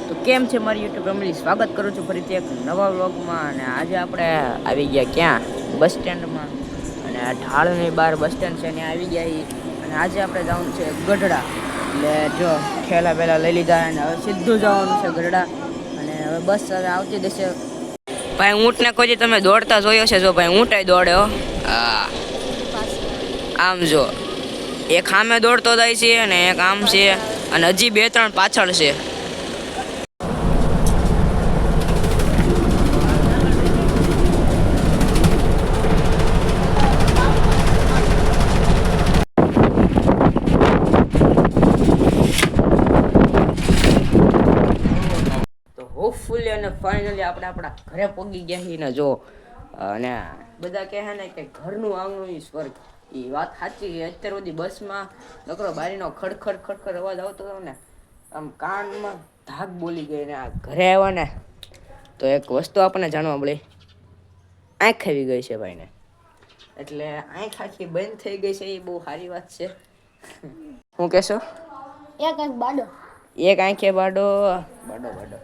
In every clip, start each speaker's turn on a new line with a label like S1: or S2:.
S1: તો કેમ છે મારી યુટ્યુબ ફેમિલી, સ્વાગત કરું છું ફરીથી એક નવા વ્લોગમાં. અને આજે આપણે આવી ગયા ક્યાં? બસ સ્ટેન્ડમાં. અને આ ઢાળની બહાર બસ સ્ટેન્ડ છે ત્યાં આવી ગયા. અને આજે આપણે જવાનું છે ગઢડા. એટલે જો ઠેલા પહેલાં લઈ લીધા અને હવે સીધું જવાનું છે ગઢડા. અને હવે બસ હવે આવતી દેશે. ભાઈ ઊંટને કોઈ તમે દોડતા જોયો છે? જો ભાઈ ઊંટાઈ દોડે હો. આમ જો એક આમે દોડતો જાય છે અને એક આમ છે અને હજી 2-3 પાછળ છે. હોપફુલી અને ફાઇનલી આપણે આપણા ઘરે પહોંચી ગયા છીએ ને. જો અને બધા કહે ને કે ઘરનું આંગણું ઈ સ્વર્ગ. એ વાત સાચી. અત્યાર સુધી બસમાં નકરો બારીનો ખડખડ ખડખડ અવાજ આવતો હતો ને, આમ કાનમાં ધાક બોલી ગઈ. ને આ ઘરે આવ્યા ને તો એક વસ્તુ આપણને જાણવા મળી, આંખ આવી ગઈ છે ભાઈને. એટલે આંખ આખી બંધ થઈ ગઈ છે, એ બહુ સારી વાત છે. શું કહેશો? એક આંખે બાડો બાડો બાડો.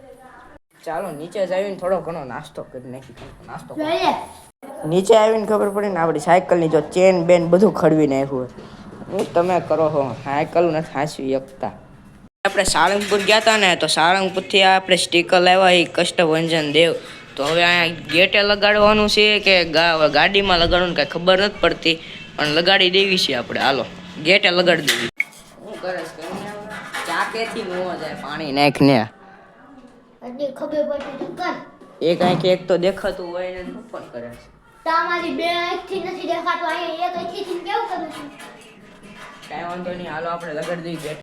S1: ચાલો નીચે આવીને થોડો ઘણો નાસ્તો કરી નાખી. નાસ્તો નીચે આવીને ખબર પડી ને આપણી સાયકલની જો ચેન બેન બધું ખડવી નાખ્યું. હું તમે કરો છો સાયકલ નથી હાંસવી શકતા. આપણે સાળંગપુર ગયા હતા ને, તો સાળંગપુરથી આપણે સ્ટીકર લાવ્યા એ કષ્ટભંજન દેવ. તો હવે અહીંયા ગેટે લગાડવાનું છે કે ગાડીમાં લગાડવાનું કાંઈ ખબર નથી પડતી, પણ લગાડી દેવી છે આપણે. હાલો ગેટે લગાડી દેવી. શું કરે છે? ચાકેથી ન જાય પાણી નાખ ને.
S2: ખબર પડતી કર.
S1: એક આંખે એક તો દેખાતું હોય ને શું પણ કરે છે?
S2: તમારી બે આંખથી નથી દેખાતું, અહીંયા એક આંખથી કેવું કરું છું?
S1: કાંઈ વાંધો નહીં, હાલો આપણે લગાડી દઈએ ગેટ.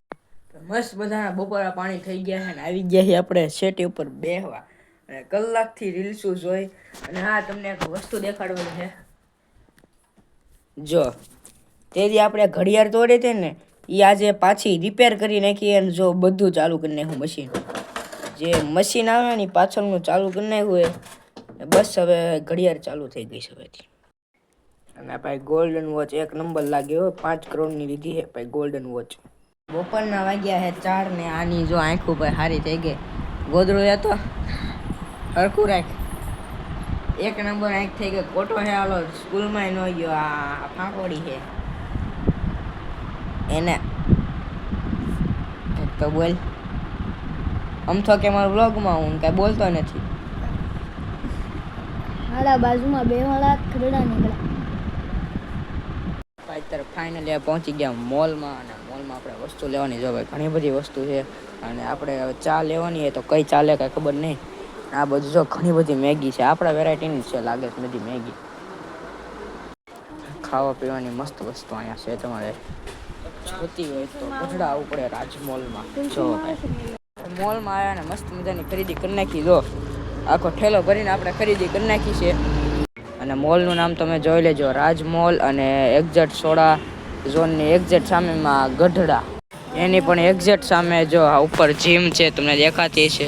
S1: મસ્ત બધાના બપોરા પાણી થઈ ગયા છે ને આવી ગયા છે આપણે સેટી ઉપર બેહવા. અને કલાકથી રીલ્સો જોઈ. અને હા, તમને એક વસ્તુ દેખાડવાની છે. જો તેથી આપણે ઘડિયાળ તોડી હતી ને, એ આજે પાછી રિપેર કરી નાખી. અને જો બધું ચાલુ કરી નાખ્યું મશીન. જે મશીન આવે ને પાછળનું ચાલુ કરી નાખ્યું હોય. બસ હવે ઘડિયાળ ચાલુ થઈ ગઈ છે હવેથી. અને ભાઈ ગોલ્ડન વોચ એક નંબર લાગ્યો. 5 કરોડની લીધી છે ભાઈ ગોલ્ડન વોચ. બપોરના વાગ્યા છે 4 ને આની જો આંખો ભાઈ હારી થઈ ગઈ. ગોદડું હતો હરખું રાખ. એક નંબર આંખ થઈ ગઈ. ખોટો છે હાલો સ્કૂલમાં ન ગયો. આ ફાંકોડી છે એને તો બોલ. આમ તો કે મારા વ્લોગમાં હું કાંઈ બોલતો નથી.
S2: મારા બાજુમાં બે વાળા ખરડા નીકળ્યા.
S1: અત્યારે ફાઇનલી પહોંચી ગયા મોલમાં. અને મોલમાં આપણે વસ્તુ લેવાની. જો ભાઈ ઘણી બધી વસ્તુ છે. અને આપણે ચા લેવાની હોય તો કઈ ચાલે કાંઈ ખબર નહીં. આ બધું જો ઘણી બધી મેગી છે. આપણા વેરાયટીની છે લાગે છે બધી મેગી. ખાવા પીવાની મસ્ત વસ્તુ અહીંયા છે. તમારે જોતી હોય તો ગઢડા આવવું પડે રાજમોલમાં. જો મોલમાં આવ્યા ને મસ્ત મજાની ખરીદી કરી નાખી. જો આખો ઠેલો ભરીને આપણે ખરીદી કરી નાખી છે. અને મોલનું નામ તમે જોઈ લેજો, રાજમોલ. અને એક્ઝેટ સોડા ઝોનની એક્ઝેટ સામેમાં ગઢડા. એની પણ એક્ઝેટ સામે જો આ ઉપર જીમ છે, તમને દેખાતી છે.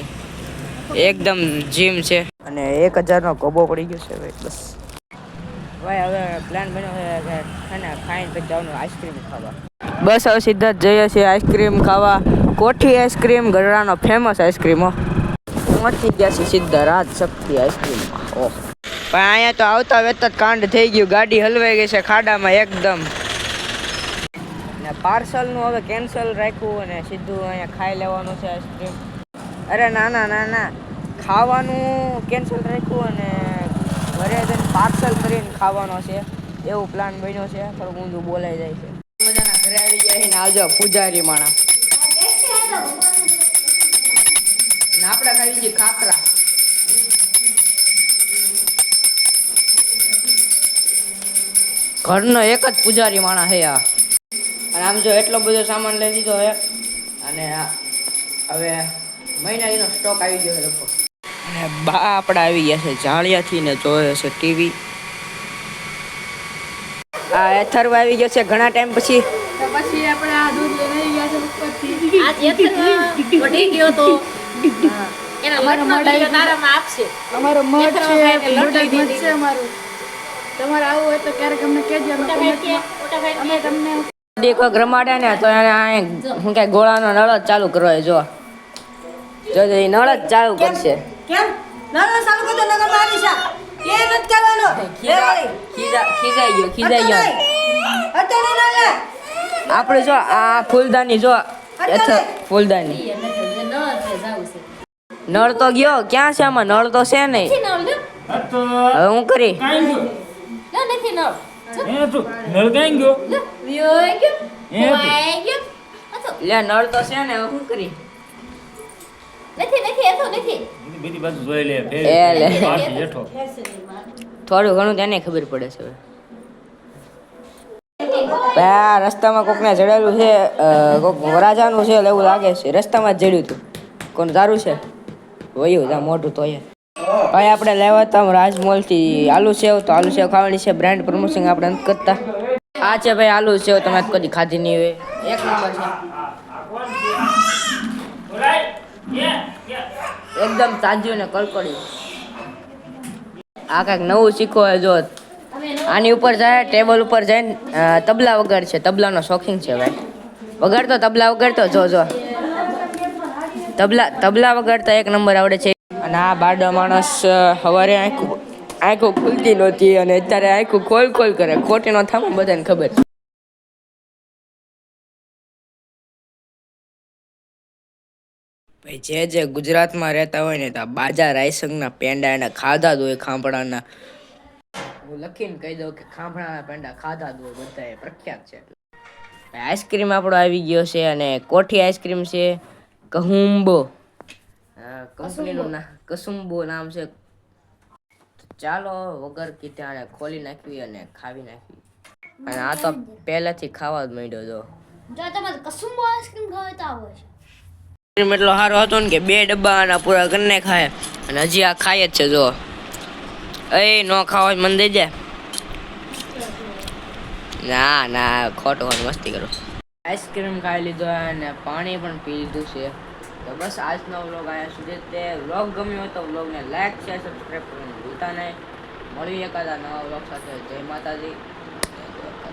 S1: એકદમ જીમ છે. અને 1000નો ગોબો પડી ગયો છે ભાઈ. બસ ભાઈ હવે પ્લાન બન્યો છે કે ખાઈને પછી જવાનું આઈસ્ક્રીમ ખાવા. બસ હવે સીધા જ જઈએ છીએ આઈસ્ક્રીમ ખાવા. કોઠી આઈસ્ક્રીમ ગઢડાનો ફેમસ આઈસ્ક્રીમ. પહોંચી ગયા છે સીધા રાજ શક્તિ આઈસ્ક્રીમમાં. ઓહ પણ અહીંયા તો આવતા વેત જ કાંડ થઈ ગયું. ગાડી હલવાઈ ગઈ છે ખાડામાં એકદમ. ને પાર્સલનું હવે કેન્સલ રાખ્યું અને સીધું અહીંયા ખાઈ લેવાનું છે આઈસ્ક્રીમ. અરે ના ના ના ના, ખાવાનું કેન્સલ રાખ્યું અને ઘરે જઈને પાર્સલ કરીને ખાવાનો છે એવું પ્લાન બન્યો છે. થોડુંક ઊંધું બોલાઈ જાય છે. બધાના ઘરે આવી ગયા ને આવજો પૂજારી માણા. ને આપણે ખાઈ છીએ ખાખરા. ઘરનો એક જ પૂજારી માણા છે આ. અને આમ જો એટલો બધો સામાન લઈ દીધો છે. અને હવે મહિનાનો સ્ટોક આવી ગયો છે લગભગ. અને બા આપણે આવી ગયા છે જાળિયાથી ને જોયે છે ટીવી. આ એથર્વ આવી ગયો છે ઘણા ટાઈમ પછી.
S2: પછી આપણે આ દૂધ લઈને ગયા છે ઉપરથી. આ જેતર વઢી ગયો તો એના અમારો મઢ તારામાં આપશે. અમારો મઢ છે, મઢ છે અમારું. તમારે આવું હોય તો ક્યારેક અમને કહેજો. અમે તમને
S1: દેખો રમાડે ને તો એને શું કે ગોળાનો નળ જ ચાલુ કરવો. જો જો જો એ નળ જ ચાલુ કરશે
S2: કેમ નળ ચાલુ કરતો નગર મારી સા એ નથી કરવાનો
S1: ખીજાઈ ગયો
S2: અત્યારે ના લે
S1: આપણે જો આ ફૂલદાની જો ફૂલદાની નળ તો ગયો ક્યાં છે આમાં નળ તો છે નહીં હવે હું કરી લે નળ તો છે ને હવે હું કરી એ લે થોડું ઘણું તેને ખબર પડે છે હવે આ રસ્તામાં કોકને જડેલું છે કોક વરાજાનું છે એવું લાગે છે રસ્તામાં જ જડ્યું હતું કોણ તારું છે વયું ત્યાં મોઢું તો ભાઈ આપણે લેવા હતા રાજમોલ થી આલુ સેવ તો આલુ સેવ ખાવાની છે બ્રાન્ડ પ્રમોશન આપણે નથી કરતા આ છે ભાઈ આલુ સેવ તમે કદી ખાધી નહીં હોય એક નંબર છે એકદમ તાજું ને કડકડી આ કાંઈક નવું શીખો હોય જો આની ઉપર જાય ટેબલ ઉપર જઈને તબલા વગાડ છે તબલાનો શોખીન છે ભાઈ વગાડતો તબલા વગાડતો જો જો તબલા વગાડતા એક નંબર આવડે છે અને આ બારડો માણસ સવારે આંખો ખુલતી નહોતી અને અત્યારે આંખું ખોલ કરે ખોટી નો થામ બધાને ખબર છે ભાઈ જે ગુજરાતમાં રહેતા હોય ને તો બાજા રાયસંગના પેંડા એના ખાધા જ હોય ખાંભળાના હું લખીને કહી દઉં કે ખાંભળાના પેંડા ખાધા જ હોય બધા એ પ્રખ્યાત છે આઈસ્ક્રીમ આપણો આવી ગયો છે અને કોઠી આઈસ્ક્રીમ છે કહુંબો કંપનીનું ના કસુંબો નામ છે ચાલો વગર કીધે આને ખોલી નાખવી અને ખાવી નાખવી અને આ તો પહેલાથી ખાવા જ માંડ્યો જો
S2: તમારે કસુંબો આઈસ્ક્રીમ ખાવા તો આવો છે
S1: એટલો સારો હતો ને કે 2 ડબ્બા આના પૂરા કરીને ખાય અને હજી આ ખાય જ છે જો એ નો ખાવા મન દઈ જાય ના ખોટું મસ્તી કરો આઈસ્ક્રીમ ખાઈ લીધો અને પાણી પણ પી લીધું છે તો બસ આજનો વ્લોગ અહીંયા સુધી તે વ્લોગ ગમ્યો હોય તો વ્લોગને લાઈક શેર સબસ્ક્રાઈબ કરવાનું ભૂલતા નહીં મળીએ એકાદા નવા વ્લોગ સાથે જય માતાજી જય દ્વારકા